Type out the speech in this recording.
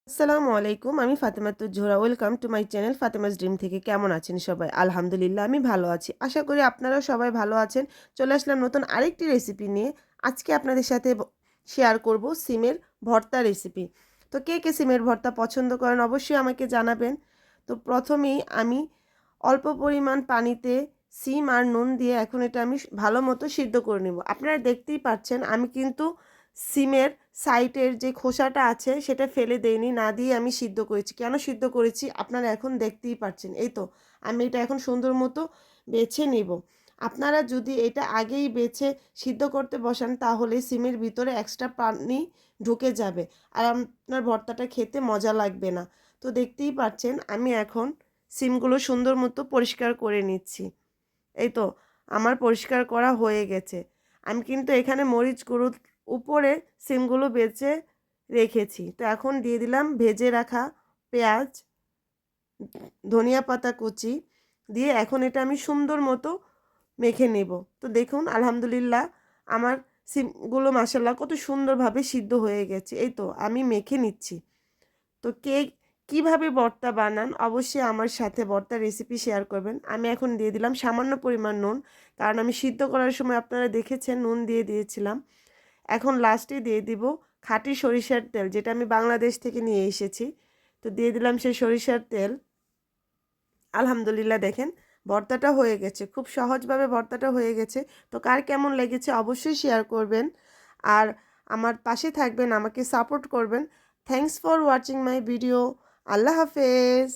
আসসালামু আলাইকুম। আমি Fatematuz Zohra. Welcome to my channel Fatema's dream থেকে। কেমন আছেন সবাই? আলহামদুলিল্লাহ আমি ভালো আছি। আশা করি আপনারাও সবাই ভালো আছেন। চলে আসলাম নতুন আরেকটি রেসিপি নিয়ে। আজকে আপনাদের সাথে শেয়ার করব সিমের ভর্তা রেসিপি। তো কে সিমের ভর্তা পছন্দ করেন অবশ্যই আমাকে জানাবেন। তো প্রথমেই আমি অল্প পরিমাণ পানিতে সিম আর নুন দিয়ে এখন এটা আমি ভালো মতো সিদ্ধ করে নেব। আপনারা দেখতেই পাচ্ছেন আমি কিন্তু সিমের সাইটের যে খোসাটা আছে সেটা ফেলে দেইনি, না দিয়ে আমি সিদ্ধ করেছি। কেন সিদ্ধ করেছি আপনারা এখন দেখতেই পাচ্ছেন। এই তো আমি এটা এখন সুন্দর মতো বেছে নেব। আপনারা যদি এটা আগেই বেছে সিদ্ধ করতে বসান তাহলে সিমের ভিতরে এক্সট্রা পানি ঢুকে যাবে আর আপনার ভর্তাটা খেতে মজা লাগবে না। তো দেখতেই পাচ্ছেন আমি এখন সিমগুলো সুন্দর মতো পরিষ্কার করে নিচ্ছি। এই তো আমার পরিষ্কার করা হয়ে গেছে। আমি কিন্তু এখানে মরিচ গুঁড়োর উপরে সিমগুলো বেছে রেখেছি। তো এখন দিয়ে দিলাম ভেজে রাখা পেঁয়াজ, ধনিয়া পাতা কুচি দিয়ে এখন এটা আমি সুন্দর মতো মেখে নেব। তো দেখুন আলহামদুলিল্লাহ আমার সিমগুলো মাশাআল্লাহ কত সুন্দরভাবে সিদ্ধ হয়ে গেছে। এই তো আমি মেখে নিচ্ছি। তো কিভাবে ভর্তা বানান অবশ্যই আমার সাথে ভর্তার রেসিপি শেয়ার করবেন। আমি এখন দিয়ে দিলাম সামান্য পরিমাণ নুন, কারণ আমি সিদ্ধ করার সময় আপনারা দেখেছেন নুন দিয়ে দিয়েছিলাম। এখন লাস্টে দিয়ে দিব খাঁটি সরিষার তেল, যেটা আমি বাংলাদেশ থেকে নিয়ে এসেছি। তো দিয়ে দিলাম সেই সরিষার তেল। আলহামদুলিল্লাহ দেখেন ভর্তাটা হয়ে গেছে, খুব সহজভাবে ভর্তাটা হয়ে গেছে। তো কার কেমন লেগেছে অবশ্যই শেয়ার করবেন আর আমার পাশে থাকবেন, আমাকে সাপোর্ট করবেন। Thanks for watching my video. আল্লাহ হাফেজ।